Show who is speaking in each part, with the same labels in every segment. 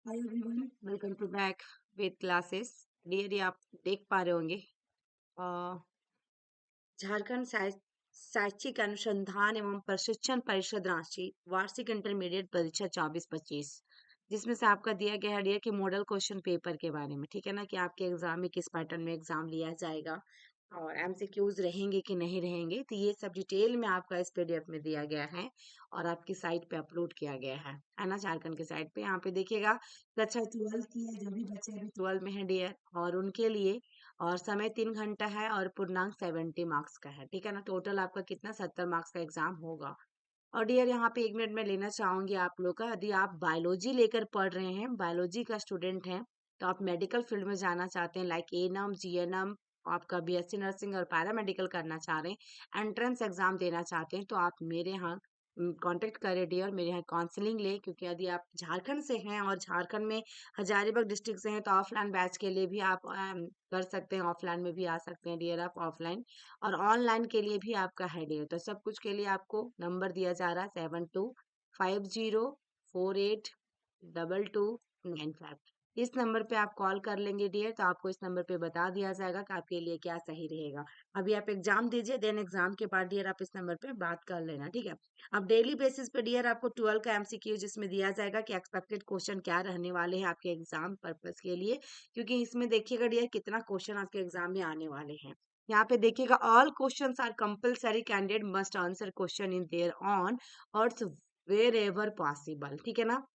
Speaker 1: Hi everyone, welcome to back with classes. Dear, ये आप देख पा रहे होंगे अ, झारखंड शैक्षिक अनुसंधान एवं प्रशिक्षण परिषद रांची वार्षिक इंटरमीडिएट परीक्षा 24-25, जिसमें से आपका दिया गया है डियर कि मॉडल क्वेश्चन पेपर के बारे में, ठीक है ना, कि आपके एग्जाम में किस पैटर्न में एग्जाम लिया जाएगा और एमसीक्यूज रहेंगे कि नहीं रहेंगे। तो ये सब डिटेल में आपका इस पीडीएफ में दिया गया है और आपकी साइट पे अपलोड किया गया है ना, झारखंड के साइट पे। यहाँ पे देखिएगा, कक्षा 12 की है, जो भी बच्चे अभी 12 में है डियर, और उनके लिए और समय 3 घंटा है और पूर्णांक 70 मार्क्स का है, ठीक है ना। टोटल आपका कितना 70 मार्क्स का एग्जाम होगा। और डियर, यहाँ पे 1 मिनट में लेना चाहूंगी आप लोग का, यदि आप बायोलॉजी लेकर पढ़ रहे हैं, बायोलॉजी का स्टूडेंट हैं, तो आप मेडिकल फील्ड में जाना चाहते हैं, लाइक एनम जीएनएम, आपका बीएससी नर्सिंग और पैरामेडिकल करना चाह रहे हैं, एंट्रेंस एग्जाम देना चाहते हैं, तो आप मेरे यहाँ कांटेक्ट करें डियर, मेरे यहाँ काउंसलिंग ले। क्योंकि यदि आप झारखंड से हैं और झारखंड में हजारीबाग डिस्ट्रिक्ट से हैं, तो ऑफलाइन बैच के लिए भी आप कर सकते हैं, ऑफलाइन में भी आ सकते हैं डियर आप ऑफलाइन, और ऑनलाइन के लिए भी आपका है डियर। तो सब कुछ के लिए आपको नंबर दिया जा रहा है 7250482295। इस नंबर पे आप कॉल कर लेंगे डियर, तो आपको इस नंबर पे बता दिया जाएगा कि आपके लिए क्या सही रहेगा। अभी आप एग्जाम दीजिए, देन एग्जाम के बाद डियर आप इस नंबर पे बात कर लेना, ठीक है। अब डेली बेसिस पे डियर आपको 12 का एमसीक्यू जिसमें दिया जाएगा कि एक्सपेक्टेड क्वेश्चन क्या रहने वाले हैं आपके एग्जाम पर्पस के लिए, क्योंकि इसमें देखिएगा डियर कितना क्वेश्चन आपके एग्जाम में आने वाले हैं। यहाँ पे देखिएगा, all questions are compulsory, candidate must answer question in their own और वेर एवर पॉसिबल, ठीक है ना।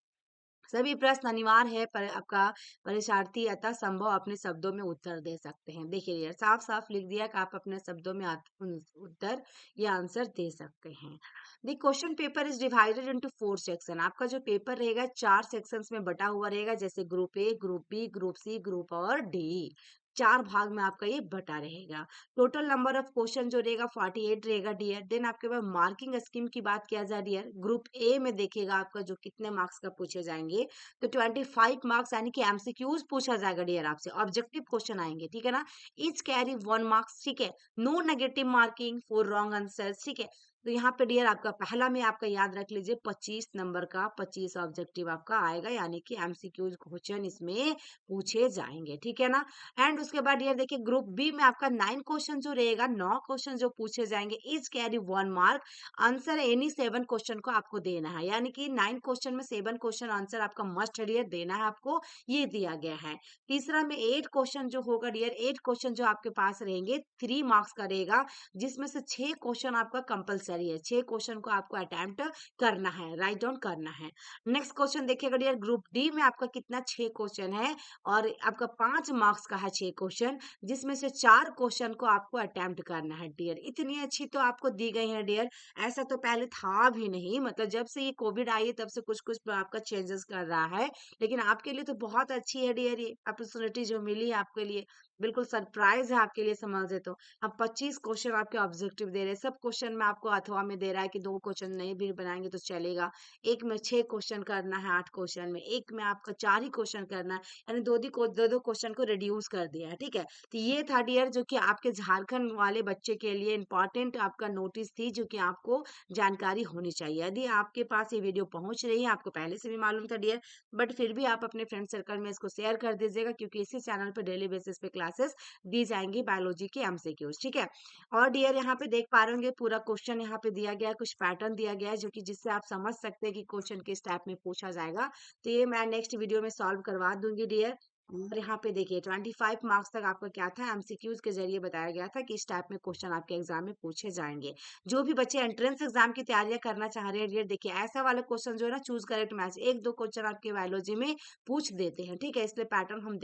Speaker 1: सभी प्रश्न अनिवार्य है, पर आपका परीक्षार्थी अतः संभव अपने शब्दों में उत्तर दे सकते हैं। देखिए यार, साफ साफ लिख दिया कि आप अपने शब्दों में उत्तर या आंसर दे सकते हैं। The question paper is divided into 4 section. आपका जो पेपर रहेगा 4 सेक्शंस में बटा हुआ रहेगा, जैसे group A, group B, group C, group और डी। 4 भाग में आपका ये बटा रहेगा। टोटल नंबर ऑफ क्वेश्चन जो रहेगा 48 रहेगा डियर। देन आपके पास मार्किंग स्कीम की बात किया जाए डियर, ग्रुप ए में देखिएगा आपका जो कितने मार्क्स का पूछे जाएंगे, तो 25 मार्क्स यानी कि एमसीक्यूज पूछा जाएगा डियर आपसे, ऑब्जेक्टिव क्वेश्चन आएंगे, ठीक है ना। ईच कैरी 1 मार्क्स, ठीक है। No negative marking for wrong answer, ठीक है। तो यहाँ पे डियर आपका पहला में आपका याद रख लीजिए 25 नंबर का 25 ऑब्जेक्टिव आपका आएगा, यानी कि एमसीक्यूज क्वेश्चन इसमें पूछे जाएंगे, ठीक है ना। एंड उसके बाद डियर देखिए, ग्रुप बी में आपका 9 क्वेश्चन जो रहेगा, 9 क्वेश्चन जो पूछे जाएंगे, each carry 1 mark. Answer any 7 question को आपको देना है, यानी कि 9 क्वेश्चन में 7 क्वेश्चन आंसर आपका मस्ट डियर देना है आपको, ये दिया गया है। तीसरा में 8 क्वेश्चन जो होगा डियर, 8 क्वेश्चन जो आपके पास रहेंगे 3 मार्क्स का रहेगा, जिसमें से 6 क्वेश्चन आपका कंपलसरी है, 6 क्वेश्चन को आपको अटेम्प्ट करना है, राइट डाउन करना है। नेक्स्ट क्वेश्चन देखिएगा डियर, ग्रुप डी में आपका कितना 6 क्वेश्चन है और आपका 5 मार्क्स का है 6 क्वेश्चन, जिसमें से 4 क्वेश्चन को आपको अटेम्प्ट करना है डियर। इतनी अच्छी तो आपको दी गई है डियर, ऐसा तो पहले था भी नहीं, मतलब जब से ये कोविड आई है तब से कुछ कुछ आपका चेंजेस कर रहा है, लेकिन आपके लिए तो बहुत अच्छी है डियर ये अपॉर्चुनिटी जो मिली है आपके लिए, बिल्कुल सरप्राइज है आपके लिए समझे तो। अब 25 क्वेश्चन आपके ऑब्जेक्टिव दे रहे हैं, सब क्वेश्चन में आपको अथवा में दे रहा है कि 2 क्वेश्चन नहीं भी बनाएंगे तो चलेगा, एक में 6 क्वेश्चन करना है, 8 क्वेश्चन में, एक में आपका 4 ही क्वेश्चन करना है, यानी दो क्वेश्चन को रिड्यूस कर दिया है, ठीक है। तो ये था डियर जो कि आपके झारखंड वाले बच्चे के लिए इंपॉर्टेंट आपका नोटिस थी, जो कि आपको जानकारी होनी चाहिए। यदि आपके पास ये वीडियो पहुंच रही है, आपको पहले से भी मालूम था डियर, बट फिर भी आप अपने फ्रेंड सर्कल में इसको शेयर कर दीजिएगा, क्योंकि इसी चैनल पर डेली बेसिस पे क्लासेस दी जाएंगी बायोलॉजी के एमसीक्यूज, ठीक है। और डियर यहाँ पे देख पा रहे होंगे पूरा क्वेश्चन यहाँ पे दिया गया है, कुछ पैटर्न दिया गया है, जो कि जिससे आप समझ सकते हैं कि क्वेश्चन किस टाइप में पूछा जाएगा। तो ये मैं नेक्स्ट वीडियो में सॉल्व करवा दूंगी डियर। और यहाँ पे देखिए 25 मार्क्स तक आपका क्या था, एमसीक्यूज के जरिए बताया गया था कि इस टाइप में क्वेश्चन आपके एग्जाम में पूछे जाएंगे। जो भी बच्चे एंट्रेंस एग्जाम की तैयारियां करना चाह रहे हैं डियर, देखिए ऐसा वाला क्वेश्चन जो है ना, चूज करेक्ट मैच, 1-2 क्वेश्चन आपके बायोलॉजी में पूछ देते हैं, ठीक है। इसलिए पैटर्न हम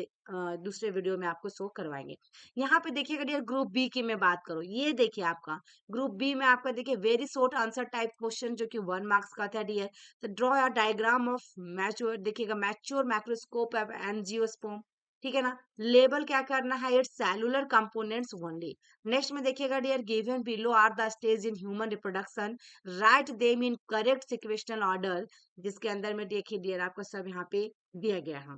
Speaker 1: दूसरे वीडियो में आपको शो करवाएंगे। यहाँ पे देखिएगा डियर, ग्रुप बी की मैं बात करूँ, ये देखिए आपका ग्रुप बी में आपका देखिए very short answer type question जो कि 1 मार्क्स का था डियर। तो draw a diagram of mature, देखिएगा मैच्योर माइक्रोस्कोप ऑफ एंजियोस्पर्म, ठीक है ना। लेबल क्या करना है, its cellular components only. Next में देखिएगा dear, given below are the stage in human reproduction, write them in correct sequential order, जिसके अंदर में देखिए डियर आपका सब यहाँ पे दिया गया है।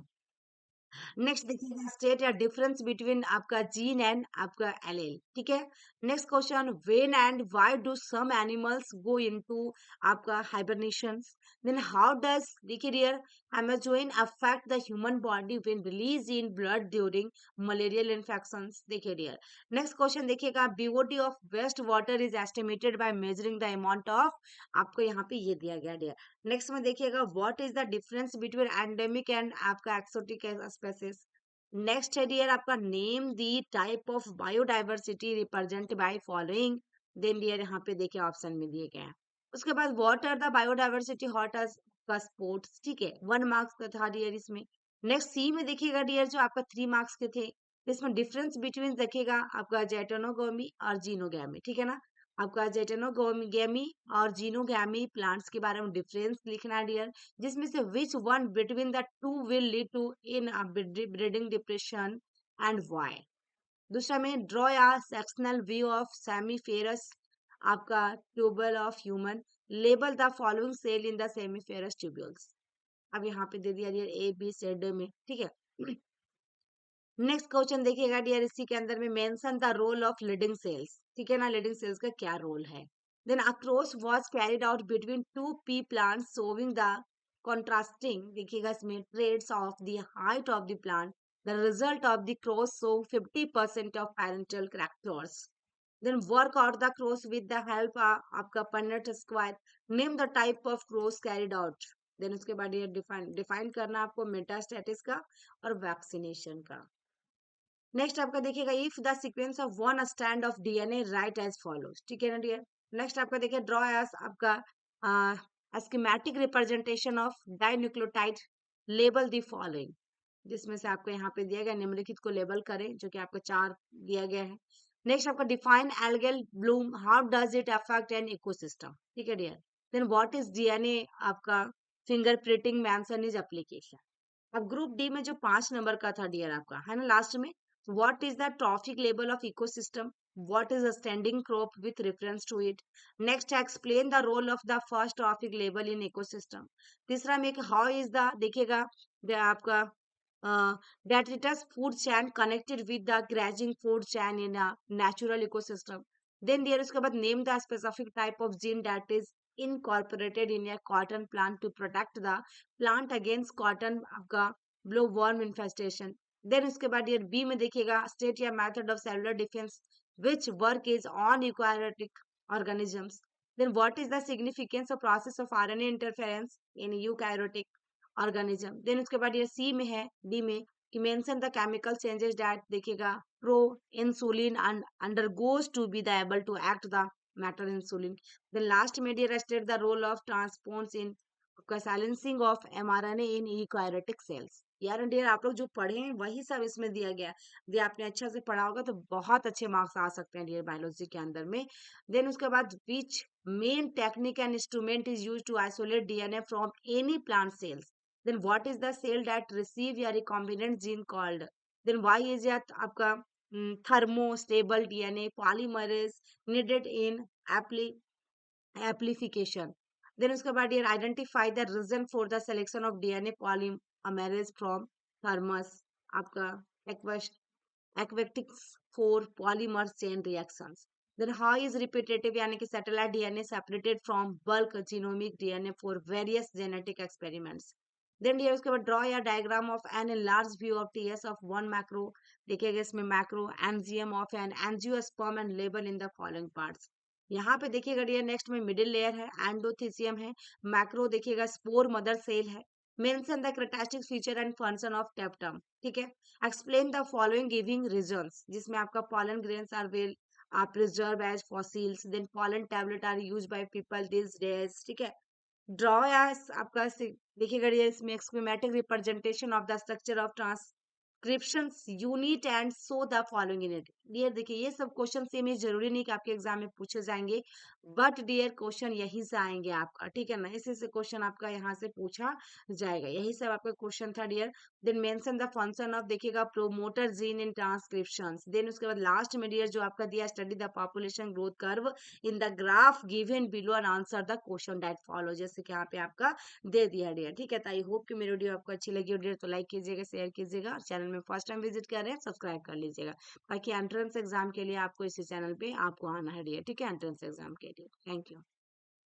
Speaker 1: नेक्स्ट देखिएगा, स्टेट या डिफरेंस बिटवीन आपका जीन एंड आपका एलेल, ठीक है। Next question, when and why do some animals go into आपका हाइबरनेशन, देन हाउ डज, देखिए dear Amazoin affect the human body when released in blood during malarial infections. देखिए dear, next question देखिएगा, BOD of waste water is estimated by measuring the amount of, आपको यहाँ पे ये दिया गया dear. Next में देखिएगा, what is the difference between endemic and आपका एक्सोटिक स्पेसिस। नेक्स्ट है डियर आपका, name the type of biodiversity represent by following. Then dear यहाँ पे देखिए ऑप्शन में दिए गए हैं। उसके बाद what are the biodiversity hot का स्पोर्ट्स, ठीक है, 1 मार्क्स का था डियर इसमें। नेक्स्ट सी में देखिएगा डियर जो आपका 3 मार्क्स के थे, इसमें डिफरेंस बिटवीन देखिएगा आपका जेटोनोगोमी और जीनोगैमी, ठीक है ना। आपका जेटोनोगोमी और जीनोगैमी प्लांट्स के बारे में डिफरेंस लिखना है डियर, जिसमें से which one between the two will lead to in breeding depression and why. दूसरा में draw a sectional view of seminiferous आपका tubule of human, label the following cell in the seminiferous tubules. अब यहाँ पे दे दिया dear A B C D में, ठीक है। नेक्स्ट क्वेश्चन देखिएगा डियर, इसी के अंदर में mention the role of leading cells, ठीक है ना, लीडिंग सेल्स का क्या रोल है। Then a cross was carried out between two P plants showing the contrasting, देखिएगा इसमें traits of the height of the plant, the result of the cross show 50% of parental characters. Then work out the cross with the help आपका Punnett square, name the type of cross carried out. Then उसके बाद ये define define करना आपको metastasis का और vaccination का। Next आपका देखिएगा, if the sequence of one strand of DNA write as follows, ठीक है ना डियर। नेक्स्ट आपका देखिए, ड्रॉ एज आपका schematic representation of dinucleotide, label the following, जिसमें से आपको यहाँ पे दिया गया निम्नलिखित को लेबल करें, जो कि आपको 4 दिया गया है। नेक्स्ट आपका define algal bloom, how does it affect an ecosystem, ठीक है dear. Then what is DNA आपका फिंगरप्रिंटिंग मेंशन इज एप्लीकेशन। अब ग्रुप डी में जो 5 नंबर का था डियर आपका, है ना, लास्ट में, what is the trophic level of ecosystem, what is a standing crop with reference to it. Next explain the role of the first trophic level in ecosystem. तीसरा में हाउ इज द देखिएगा आपका detritus food chain connected with the grazing food chain in a natural ecosystem. Then there is उसके बाद name the specific type of gene that is incorporated in a cotton plant to protect the plant against cotton आपका blowworm infestation. Then उसके बाद ये B में देखिएगा, state your method of cellular defense which work is on eukaryotic organisms. Then what is the significance of process of RNA interference in eukaryotic organism. Then उसके बाद ये C में है, डी में, कि mention the chemical changes that देखिएगा proinsulin and undergoes to be the able to act the matter insulin. Then last में dear state the role of transposons in silencing of mRNA in eukaryotic cells. यार dear आप लोग जो पढ़े हैं वही सब इसमें दिया गया, यदि आपने अच्छा से पढ़ा होगा तो बहुत अच्छे मार्क्स आ सकते हैं डियर बायोलॉजी के अंदर में। देन उसके बाद which main technique and instrument is use to isolate DNA from any plant cells. Then what is the cell that receive a recombinant gene called? Then why is it आपका thermostable DNA polymerase needed in amplification? Then उसके बाद ये identify the reason for the selection of DNA polymerase from thermus आपका aquatic for polymer chain reactions. Then how is repetitive यानी कि satellite DNA separated from bulk genomic DNA for various genetic experiments. Then dear उसके बाद draw a diagram of an large view of TS of one macro, देखिएगा इसमें microsporangium of an angiosperm and label in the following parts. यहाँ पे देखिएगा dear next में middle layer है, endothecium है, मैक्रो देखिएगा स्पोर मदर सेल है, mention the characteristic feature and function of tapetum, ठीक है। Explain the following giving reasons, जिसमें आपका pollen grains are well preserve as fossils, then pollen tablet are used by people this days, ठीक है। Draw या आपका देखिएगा ये इसमें schematic representation of the structure of transcription unit and show the following in it. Dear देखिए ये सब क्वेश्चन सेम, ये जरूरी नहीं कि आपके एग्जाम में पूछे जाएंगे, बट डियर क्वेश्चन यहीं से आएंगे आपका, ठीक है ना, इसी से क्वेश्चन आपका यहाँ से पूछा जाएगा, यही सब आपका क्वेश्चन था dear. Then mention the function of देखिएगा promoter gene in transcription. Then उसके बाद लास्ट में डियर जो आपका दिया, study the population growth curve in the graph given below and answer the question that follow, जैसे कि यहाँ पे आपका दे दिया डियर, ठीक है। तो आई होप कि मेरी वीडियो आपको अच्छी लगी हो डियर, तो लाइक कीजिएगा, शेयर कीजिएगा, चैनल में फर्स्ट टाइम विजिट कर रहे हैं सब्सक्राइब कर लीजिएगा, ताकि एंट्रेंस एग्जाम के लिए आपको इसी चैनल पे आपको आना है डियर, ठीक है, एंट्रेंस एग्जाम के लिए। Thank you.